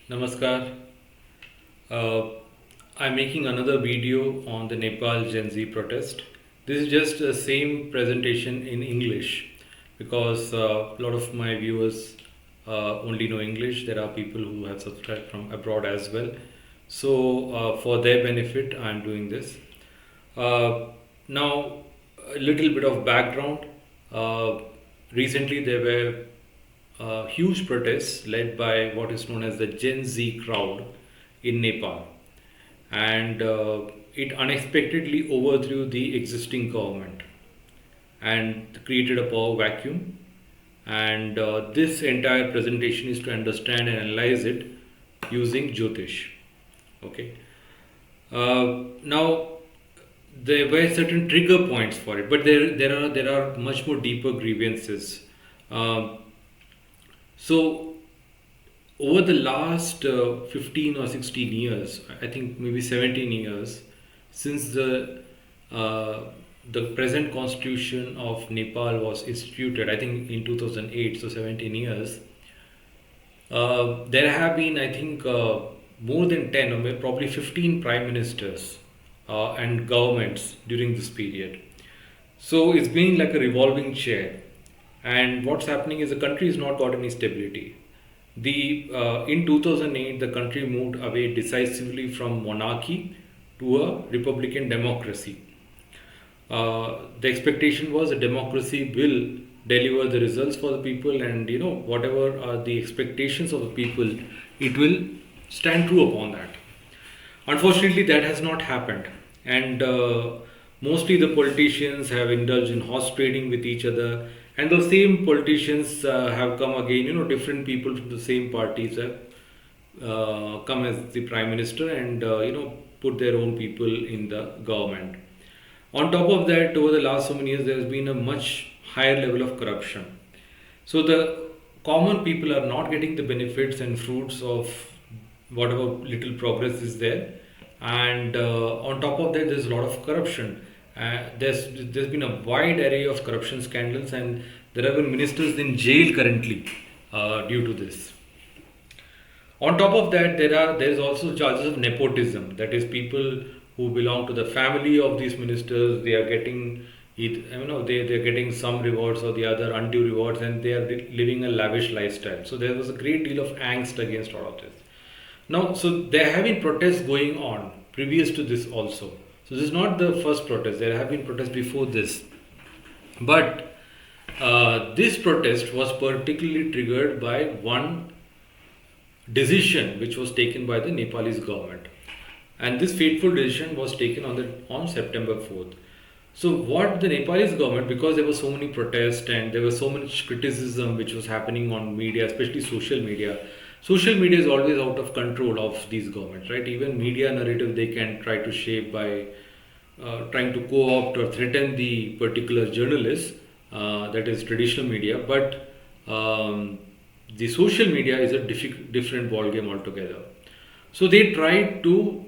Namaskar. Uh, I'm making another video on the Nepal Gen Z protest. This is just the same presentation in English because a lot of my viewers only know English. There are people who have subscribed from abroad as well. So, for their benefit, I'm doing this. Uh, Now, a little bit of background. Uh, Recently, there were huge protests led by what is known as the Gen Z crowd in Nepal, and it unexpectedly overthrew the existing government and created a power vacuum. And this entire presentation is to understand and analyze it using jyotish. Okay. Now there were certain trigger points for it, but there are much more deeper grievances. Um, so over the last 15 or 16 years, I think maybe 17 years, since uh, the present constitution of Nepal was instituted, I think in 2008, so 17 years, there have been, I think, more than 10 or maybe probably 15 prime ministers and governments during this period. So it's been like a revolving chair. And what's happening is the country has not got any stability. In 2008, the country moved away decisively from monarchy to a republican democracy. The expectation was a democracy will deliver the results for the people, and whatever are the expectations of the people, it will stand true upon that. Unfortunately, that has not happened, and mostly the politicians have indulged in horse trading with each other, and those same politicians have come again. Different people from the same parties have come as the prime minister, and put their own people in the government. On top of that, over the last so many years, there has been a much higher level of corruption. So the common people are not getting the benefits and fruits of whatever little progress is there, and on top of that, there's a lot of corruption. There's been a wide array of corruption scandals, and there have been ministers in jail currently due to this. On top of that, there is also charges of nepotism. That is, people who belong to the family of these ministers, they are getting they're getting some rewards or the other undue rewards, and they are living a lavish lifestyle. So there was a great deal of angst against all of this. Now, so there have been protests going on previous to this also. So this is not the first protest. There have been protests before this, but this protest was particularly triggered by one decision which was taken by the Nepalese government, and this fateful decision was taken on September 4th. So what the Nepalese government, because there were so many protests and there was so much criticism which was happening on media, especially social media. Social media is always out of control of these governments, right? Even media narrative they can try to shape by trying to co-opt or threaten the particular journalists, that is traditional media. But the social media is a different ball game altogether. So they tried to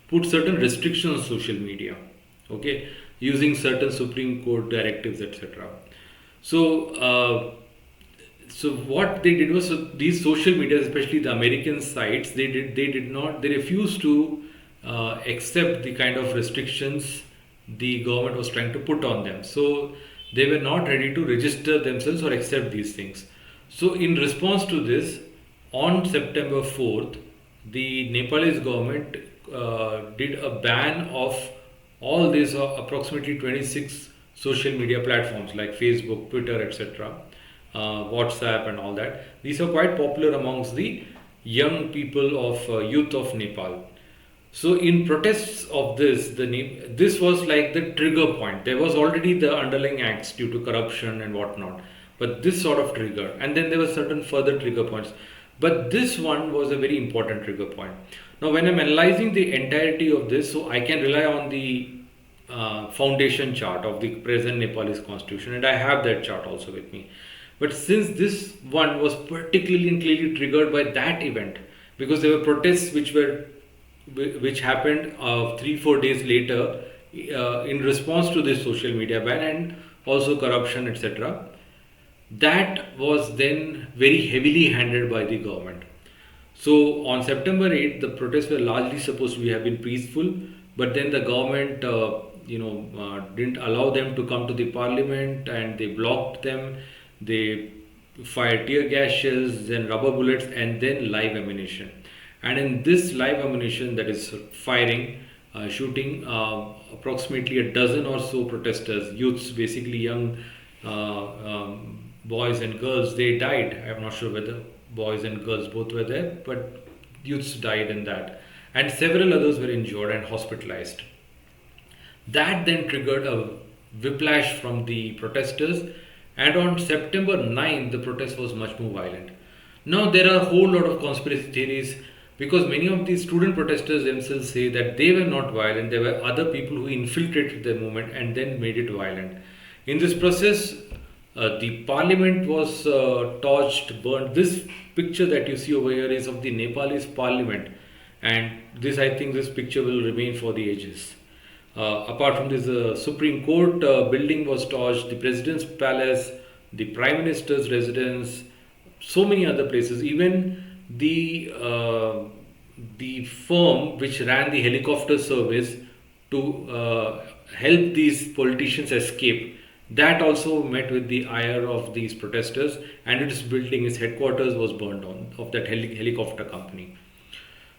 put certain restrictions on social media, okay, using certain Supreme Court directives, etc. So, so what they did was, so these social media, especially the American sites, they refused to accept the kind of restrictions the government was trying to put on them. So they were not ready to register themselves or accept these things. So in response to this, on September 4th, the Nepalese government did a ban of all these approximately 26 social media platforms like Facebook, Twitter, etc., WhatsApp, and all that. These are quite popular amongst the young people of youth of Nepal. So in protests of this, this was like the trigger point. There was already the underlying acts due to corruption and whatnot, but this sort of trigger, and then there were certain further trigger points. But this one was a very important trigger point. Now, when I'm analyzing the entirety of this, so I can rely on the foundation chart of the present Nepalese constitution, and I have that chart also with me. But since this one was particularly and clearly triggered by that event, because there were protests which happened 3-4 days later in response to this social media ban and also corruption, etc. That was then very heavily handled by the government. So on September 8th, the protests were largely supposed to have been peaceful, but then the government, didn't allow them to come to the parliament, and they blocked them. They fired tear gas shells, then rubber bullets, and then live ammunition. And in this live ammunition, that is firing, shooting, approximately a dozen or so protesters, youths, basically young boys and girls, they died. I'm not sure whether boys and girls both were there, but youths died in that, and several others were injured and hospitalized. That then triggered a whiplash from the protesters, and on September 9th, the protest was much more violent. Now, there are a whole lot of conspiracy theories because many of these student protesters themselves say that they were not violent, there were other people who infiltrated the movement and then made it violent. In this process, the parliament was torched, burned. This picture that you see over here is of the Nepalese parliament, and this, I think, this picture will remain for the ages. Apart from this, the Supreme Court building was torched, the President's Palace, the Prime Minister's residence, so many other places. Even the firm which ran the helicopter service to help these politicians escape, that also met with the ire of these protesters, and its building, its headquarters was burned down of that helicopter company.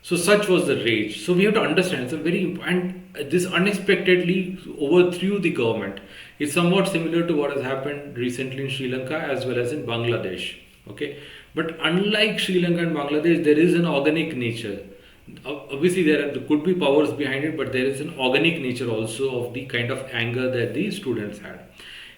So such was the rage. So we have to understand it's a very, and this unexpectedly overthrew the government. It's somewhat similar to what has happened recently in Sri Lanka as well as in Bangladesh. Okay, but unlike Sri Lanka and Bangladesh, there is an organic nature. Obviously, there could be powers behind it, but there is an organic nature also of the kind of anger that the students had.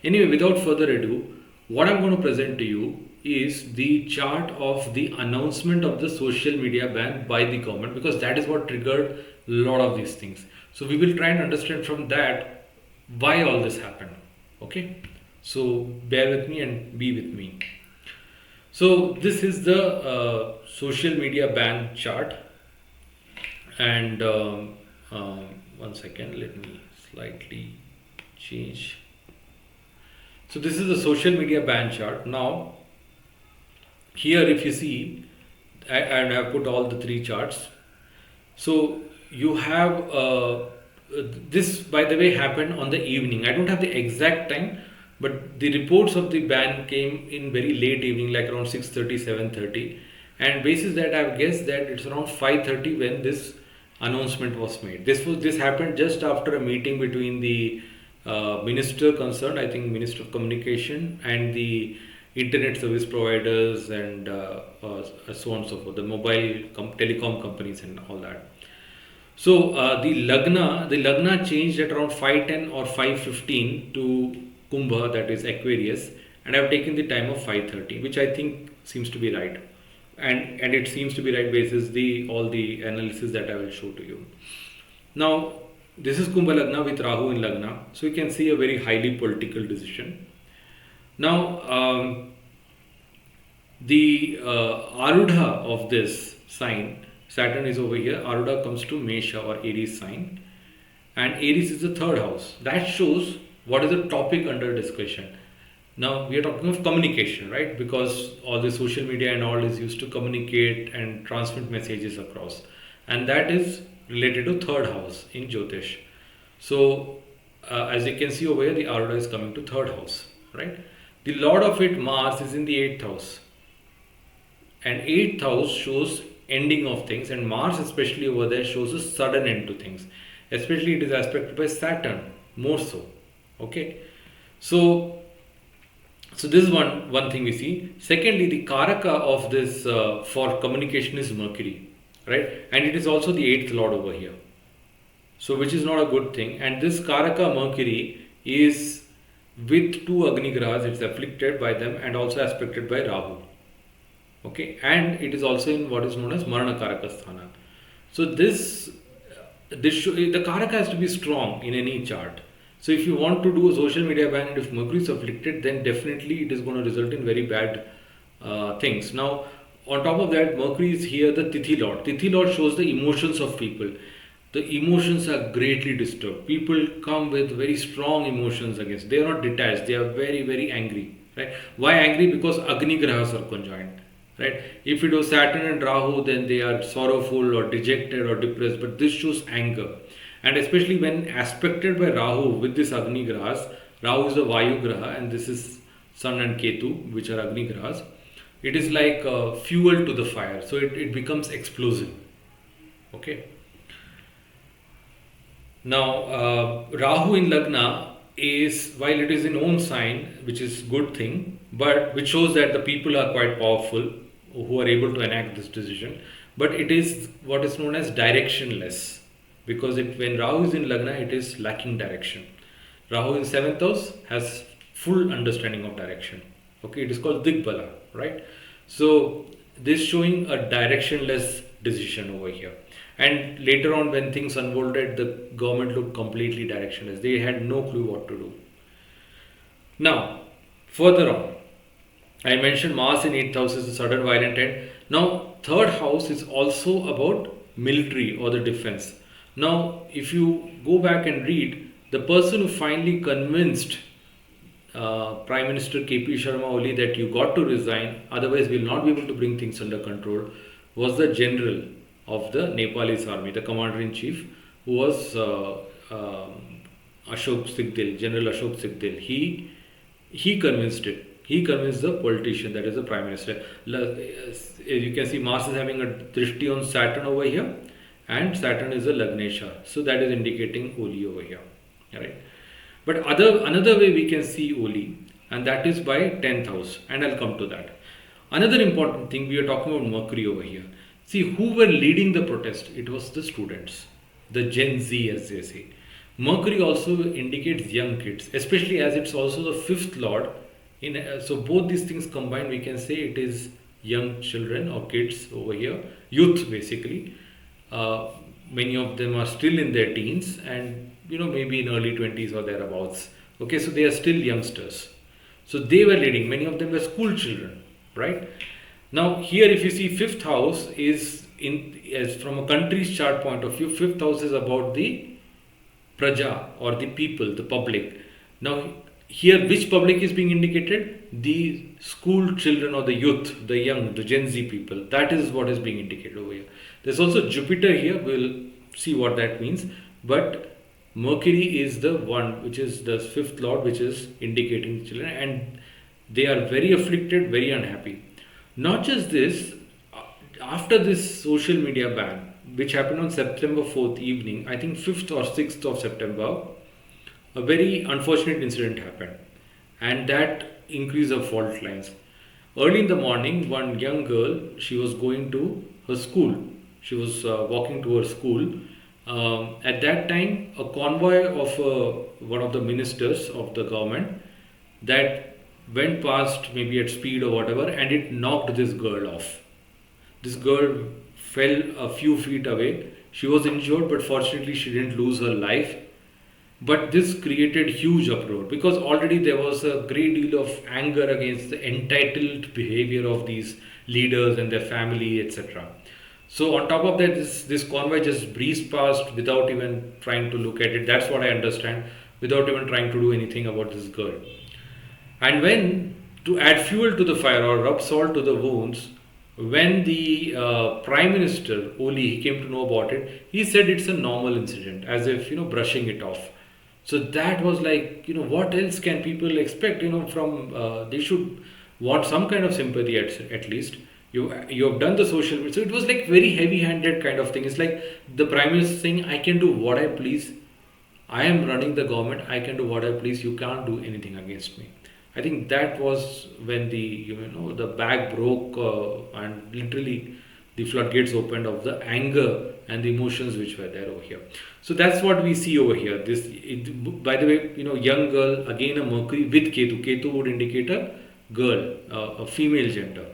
Anyway, without further ado, what I'm going to present to you is the chart of the announcement of the social media ban by the government, because that is what triggered a lot of these things. So we will try and understand from that why all this happened. Okay, so bear with me and be with me. So this is the social media ban chart, and one second, let me slightly change. So this is the social media ban chart. Now, here if you see, and I have put all the three charts. So you have this, by the way, happened on the evening. I don't have the exact time, but the reports of the ban came in very late evening, like around 6:30, 7:30. And basis that I've guessed that it's around 5:30 when this announcement was made. This happened just after a meeting between the minister concerned, I think Minister of Communication, and the internet service providers and so on and so forth, the mobile telecom companies and all that. So the Lagna changed at around 5:10 or 5:15 to Kumbha, that is Aquarius, and I've taken the time of 5:30, which I think seems to be right, and it seems to be right basis the all the analysis that I will show to you. Now, this is Kumbha Lagna with Rahu in Lagna, so you can see a very highly political decision. Now, the Arudha of this sign, Saturn is over here. Arudha comes to Mesha or Aries sign, and Aries is the third house. That shows what is the topic under discussion. Now, we are talking of communication, right? Because all the social media and all is used to communicate and transmit messages across, and that is related to third house in Jyotish. So, as you can see over here, the Arudha is coming to third house, right? The Lord of it, Mars, is in the eighth house, and eighth house shows ending of things, and Mars, especially over there, shows a sudden end to things. Especially, it is aspected by Saturn more so. Okay, so this is one thing we see. Secondly, the Karaka of this for communication is Mercury, right? And it is also the eighth lord over here. So which is not a good thing. And this Karaka Mercury is with two Agni Grahas, it's afflicted by them and also aspected by Rahu. Okay, and it is also in what is known as Marana Karaka Sthana. So the Karaka has to be strong in any chart. So if you want to do a social media ban and if Mercury is afflicted, then definitely it is going to result in very bad things. Now, on top of that, Mercury is here, the Tithi Lord. Tithi Lord shows the emotions of people. The emotions are greatly disturbed. People come with very strong emotions against. They are not detached. They are very, very angry. right? Why angry? Because Agni Grahas are conjoined, right? If it was Saturn and Rahu, then they are sorrowful or dejected or depressed, but this shows anger. And especially when aspected by Rahu with this Agni Grahas, Rahu is a Vayu Graha and this is Sun and Ketu, which are Agni Grahas. It is like fuel to the fire, so it becomes explosive. Okay. Now, Rahu in Lagna is, while it is in own sign, which is good thing, but which shows that the people are quite powerful who are able to enact this decision. But it is what is known as directionless, because when Rahu is in Lagna, it is lacking direction. Rahu in seventh house has full understanding of direction. Okay, it is called Digbala, right? So this showing a directionless decision over here. And later on, when things unfolded, the government looked completely directionless. They had no clue what to do. Now, further on, I mentioned Mars in 8th house is a sudden violent end. Now, third house is also about military or the defense. Now, if you go back and read, the person who finally convinced Prime Minister KP Sharma Oli that you got to resign, otherwise we'll not be able to bring things under control, was the general of the Nepalese army, the commander-in-chief, who was Ashok Sigdel, General Ashok Sigdel. He convinced it. He convinced the politician, that is the Prime Minister. You can see Mars is having a drishti on Saturn over here, and Saturn is a Lagnesha. So that is indicating Oli over here. Right? But another way we can see Oli, and that is by 10th house, and I'll come to that. Another important thing, we are talking about Mercury over here. See, who were leading the protest? It was the students, the Gen Z as they say. Mercury also indicates young kids, especially as it's also the fifth lord. So both these things combined, we can say it is young children or kids over here, youth basically. Many of them are still in their teens and maybe in early 20s or thereabouts. Okay, so they are still youngsters. So they were leading. Many of them were school children, right? Now here, if you see fifth house is as from a country's chart point of view, fifth house is about the praja or the people, the public. Now here, which public is being indicated? The school children or the youth, the young, the Gen Z people. That is what is being indicated over here. There's also Jupiter here. We'll see what that means. But Mercury is the one which is the fifth lord, which is indicating the children, and they are very afflicted, very unhappy. Not just this, after this social media ban, which happened on September 4th evening, I think 5th or 6th of September, a very unfortunate incident happened, and that increase of fault lines. Early in the morning, one young girl, she was going to her school. She was walking to her school. At that time, a convoy of one of the ministers of the government that went past maybe at speed or whatever, and it knocked this girl off. This girl fell a few feet away. She was injured, but fortunately she didn't lose her life. But this created huge uproar because already there was a great deal of anger against the entitled behavior of these leaders and their family, etc. So on top of that, this convoy just breezed past without even trying to look at it. That's what I understand, without even trying to do anything about this girl. And when, to add fuel to the fire or rub salt to the wounds, when the Prime Minister, Oli, he came to know about it, he said it's a normal incident, as if, brushing it off. So that was like, what else can people expect, from, they should want some kind of sympathy at least. You have done the social media. So it was like very heavy-handed kind of thing. It's like the Prime Minister saying, I can do what I please. I am running the government. I can do what I please. You can't do anything against me. I think that was when the bag broke and literally the floodgates opened of the anger and the emotions which were there over here. So that's what we see over here. By the way, young girl, again a Mercury with Ketu. Ketu would indicate a girl, a female gender.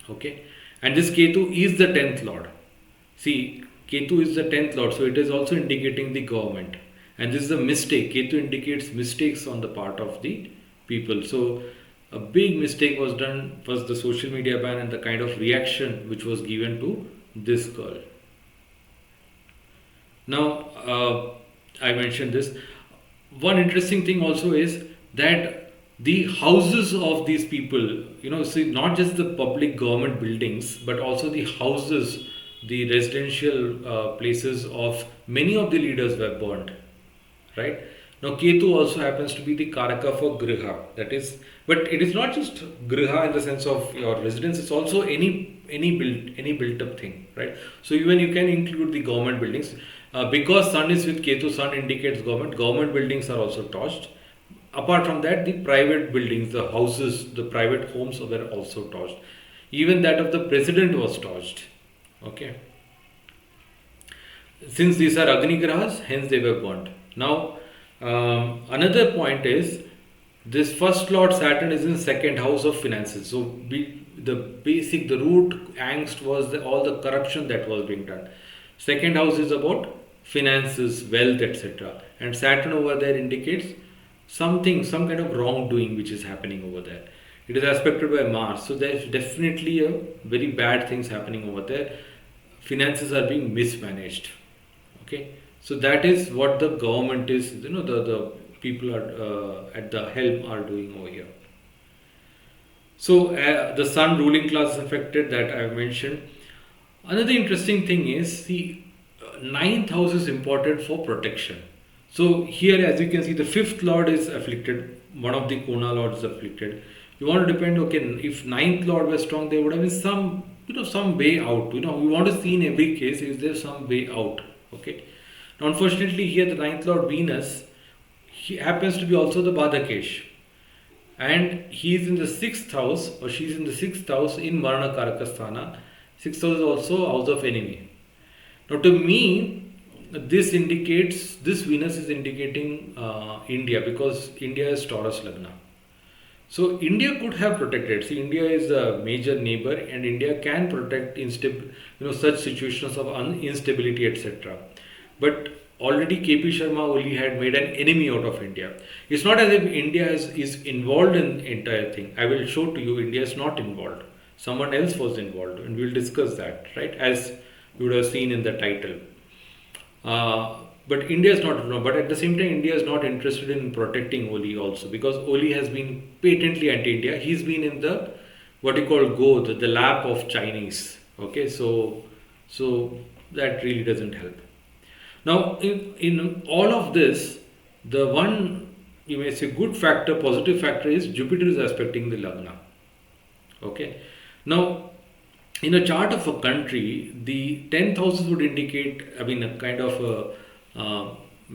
Okay, and this Ketu is the 10th lord. See, Ketu is the 10th lord, so it is also indicating the government. And this is a mistake. Ketu indicates mistakes on the part of the people. So a big mistake was done, was the social media ban and the kind of reaction which was given to this girl. Now, I mentioned this. One interesting thing also is that the houses of these people, see, not just the public government buildings, but also the houses, the residential places of many of the leaders were burned, right? Now, Ketu also happens to be the Karaka for Griha. That is, but it is not just Griha in the sense of your residence. It's also any built up thing, right? So even you can include the government buildings, because Sun is with Ketu. Sun indicates government. Government buildings are also torched. Apart from that, the private buildings, the houses, the private homes were also torched. Even that of the president was torched. Okay. Since these are Agni Grahas, hence they were burnt. Now, another point is this first Lord Saturn is in second house of finances. So, the root angst was all the corruption that was being done. Second house is about finances, wealth, etc. And Saturn over there indicates something, some kind of wrongdoing which is happening over there. It is aspected by Mars. So, there is definitely a very bad things happening over there. Finances are being mismanaged. Okay, so that is what the government is, the people are at the helm are doing over here. So the Sun ruling class is affected, that I have mentioned. Another interesting thing is the ninth house is important for protection. So here, as you can see, the fifth lord is afflicted. One of the Kona lords is afflicted. You want to depend. Okay, if ninth lord was strong, there would have been some way out. We want to see in every case, is there some way out? Okay. Now, unfortunately, here the ninth lord Venus, he happens to be also the Badhakesh, and he is in the sixth house, or she is in the sixth house in Marana Karakasthana. Sixth house is also house of enemy. Now, to me, this Venus is indicating India, because India is Taurus Lagna. So India could have protected. See, India is a major neighbor, and India can protect such situations of instability, etc. But already KP Sharma Oli had made an enemy out of India. It's not as if India is involved in the entire thing. I will show to you, India is not involved. Someone else was involved, and we'll discuss that, right? As you would have seen in the title. But India is not, but at the same time, India is not interested in protecting Oli also, because Oli has been patently anti-India. He's been in the what you call Godh, the lap of Chinese. Okay, so that really doesn't help. Now, in all of this, the one, you may say, good factor, positive factor is Jupiter is aspecting the Lagna. Okay. Now, in a chart of a country, the 10th houses would indicate, a kind of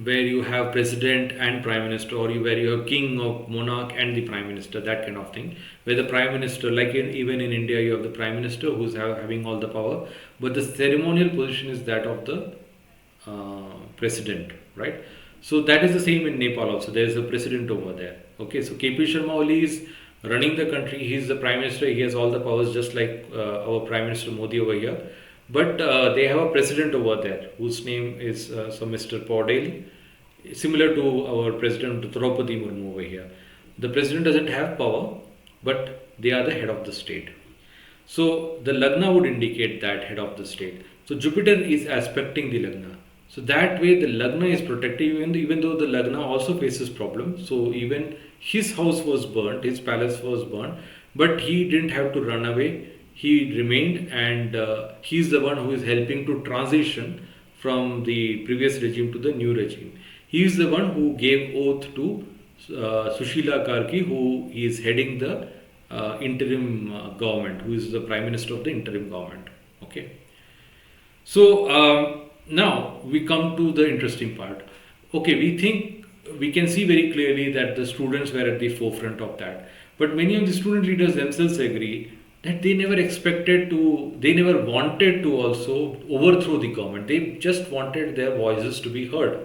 where you have president and prime minister, or where you have king or monarch and the prime minister, that kind of thing. Where the prime minister, like even in India, you have the prime minister who's having all the power, but the ceremonial position is that of the president, right? So that is the same in Nepal also. There is a president over there. Okay, so KP Sharma Oli is running the country. He is the prime minister. He has all the powers, just like our prime minister Modi over here. But they have a president over there whose name is Mr. Paudel, similar to our president Draupadi Murmu over here. The president doesn't have power, but they are the head of the state. So the Lagna would indicate that head of the state. So Jupiter is aspecting the Lagna. So that way the Lagna is protected, even though the Lagna also faces problems. So even his house was burnt, his palace was burnt, but he didn't have to run away. He remained, and he's the one who is helping to transition from the previous regime to the new regime. He is the one who gave oath to Sushila Karki, who is heading the interim government, who is the prime minister of the interim government. Okay. So now we come to the interesting part. Okay, we can see very clearly that the students were at the forefront of that. But many of the student leaders themselves agree that they never wanted to also overthrow the government. They just wanted their voices to be heard,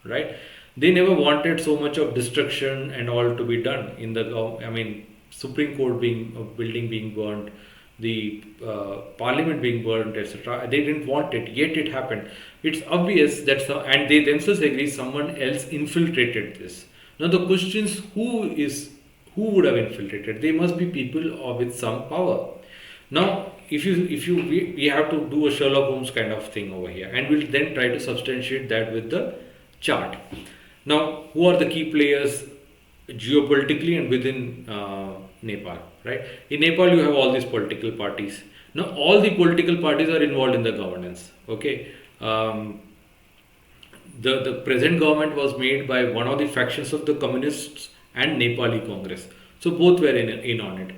right? They never wanted so much of destruction and all to be done in the, Supreme Court building being burned, the parliament being burned, etc. They didn't want it, yet it happened. It's obvious that and they themselves agree someone else infiltrated this. Now the question is, who would have infiltrated? They must be people with some power. Now, we have to do a Sherlock Holmes kind of thing over here, and we'll then try to substantiate that with the chart. Now, who are the key players geopolitically and within Nepal, right? In Nepal, you have all these political parties. Now, all the political parties are involved in the governance. Okay, um, the present government was made by one of the factions of the communists and Nepali Congress. So both were in on it.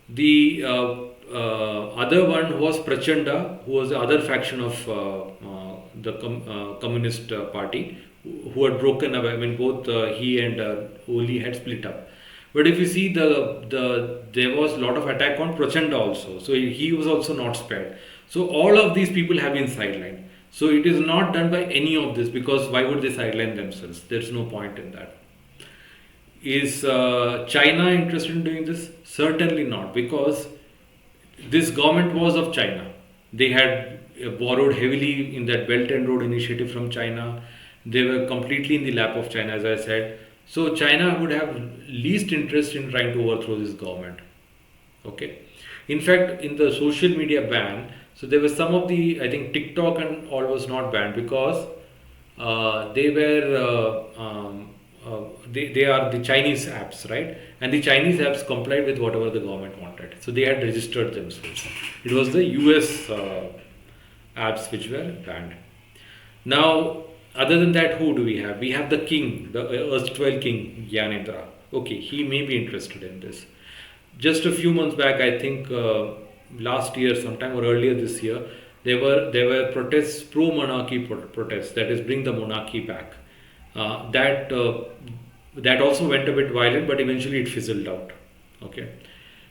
The other one was Prachanda, who was the other faction of the Communist Party, who had broken up. I mean, both he and Oli had split up. But if you see there was a lot of attack on Prachanda also. So he was also not spared. So all of these people have been sidelined. So it is not done by any of this, because why would they sideline themselves? There's no point in that. Is China interested in doing this? Certainly not, because this government was of China. They had borrowed heavily in that Belt and Road initiative from China. They were completely in the lap of China, as I said. So China would have least interest in trying to overthrow this government. Okay. In fact, in the social media ban, so there was some of the, I think TikTok and all was not banned, because they were they are the Chinese apps, right? And the Chinese apps complied with whatever the government wanted. So they had registered themselves. It was the US apps which were banned. Now, other than that, who do we have? We have the king, the erstwhile king, Gyanendra. Okay, he may be interested in this. Just a few months back, I think last year, sometime or earlier this year, there were protests, pro-monarchy protests, that is, bring the monarchy back. That also went a bit violent, but eventually it fizzled out. Okay,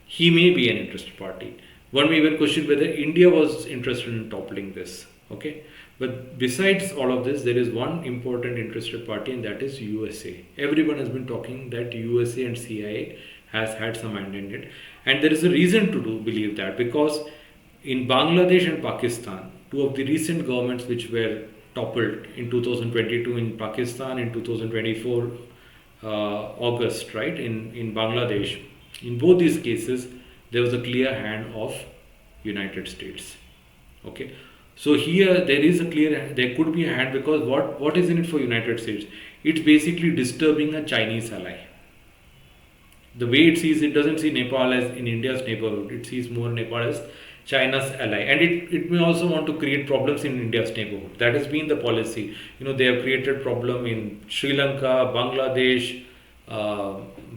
he may be an interested party. One may even question whether India was interested in toppling this. Okay, but besides all of this, there is one important interested party, and that is USA. Everyone has been talking that USA and CIA has had some hand in it, and there is a reason to believe that, because in Bangladesh and Pakistan, two of the recent governments which were toppled in 2022 in Pakistan, in 2024 August, right, in Bangladesh, in both these cases there was a clear hand of United States. Okay, so here there could be a hand, because what is in it for United States? It's basically disturbing a Chinese ally. The way it sees, it doesn't see Nepal as in India's neighborhood, it sees more Nepal as China's ally, and it may also want to create problems in India's neighborhood. That has been the policy. They have created problem in Sri Lanka, Bangladesh,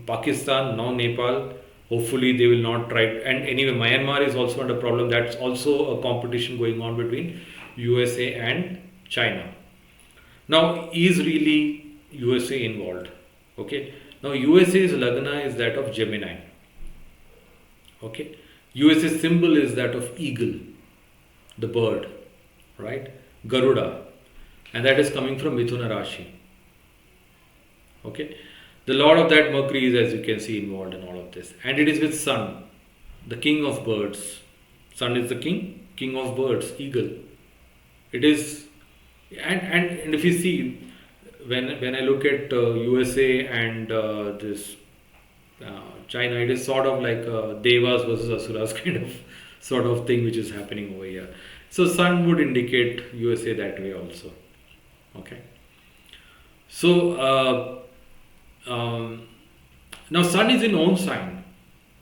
Pakistan, now Nepal. Hopefully they will not try. And anyway, Myanmar is also under problem. That's also a competition going on between USA and China. Now, is really USA involved? Okay. Now, USA's Lagna is that of Gemini. Okay. USA's symbol is that of eagle, the bird, right? Garuda, and that is coming from Mithuna Rashi. Okay, the Lord of that Mercury is, as you can see, involved in all of this, and it is with Sun, the king of birds. Sun is the king of birds, eagle. It is, and if you see, when I look at USA and this China, it is sort of like Devas versus Asuras kind of sort of thing which is happening over here. So Sun would indicate USA that way also. Okay. So now Sun is in own sign,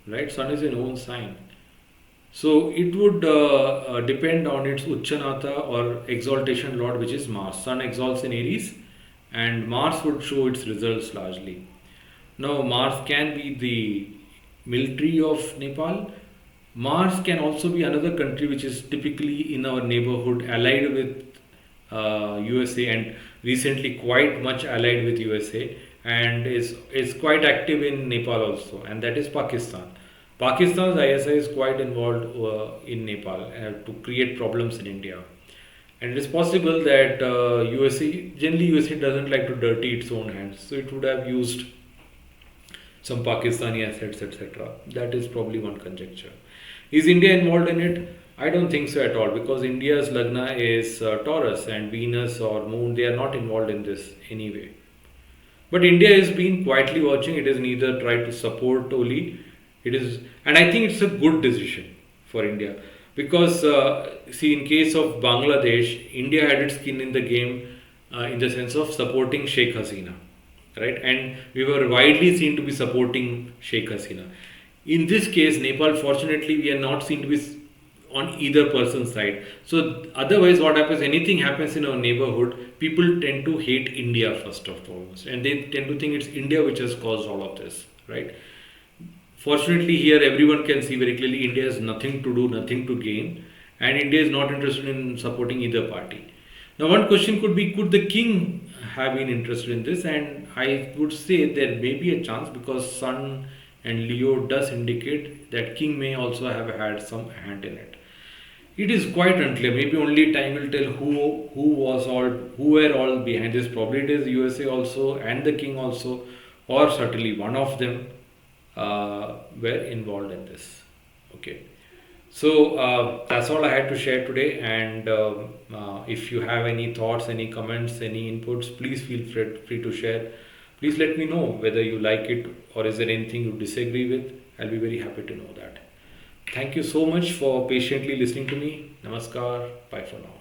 right? Sun is in own sign. So it would depend on its Uchanata or exaltation lord, which is Mars. Sun exalts in Aries, and Mars would show its results largely. Now, Mars can be the military of Nepal. Mars can also be another country which is typically in our neighborhood, allied with USA, and recently quite much allied with USA, and is quite active in Nepal also, and that is Pakistan. Pakistan's ISI is quite involved in Nepal to create problems in India. And it is possible that USA doesn't like to dirty its own hands, so it would have used some Pakistani assets, etc. That is probably one conjecture. Is India involved in it? I don't think so at all, because India's Lagna is Taurus, and Venus or Moon, they are not involved in this anyway. But India has been quietly watching. It has neither tried to support Oli. And I think it's a good decision for India, because see, in case of Bangladesh, India had its skin in the game in the sense of supporting Sheikh Hasina. right? And we were widely seen to be supporting Sheikh Hasina. In this case, Nepal, fortunately, we are not seen to be on either person's side. So otherwise, what happens? Anything happens in our neighborhood, people tend to hate India first of foremost, and they tend to think it's India which has caused all of this, right? Fortunately, here everyone can see very clearly India has nothing to do, nothing to gain, and India is not interested in supporting either party. Now, one question could be, could the king have been interested in this? And I would say there may be a chance, because Sun and Leo does indicate that king may also have had some hand in it. It is quite unclear. Maybe only time will tell who were all behind this. Probably it is USA also and the king also, or certainly one of them were involved in this. Okay. So that's all I had to share today. And if you have any thoughts, any comments, any inputs, please feel free to share. Please let me know whether you like it or is there anything you disagree with. I'll be very happy to know that. Thank you so much for patiently listening to me. Namaskar. Bye for now.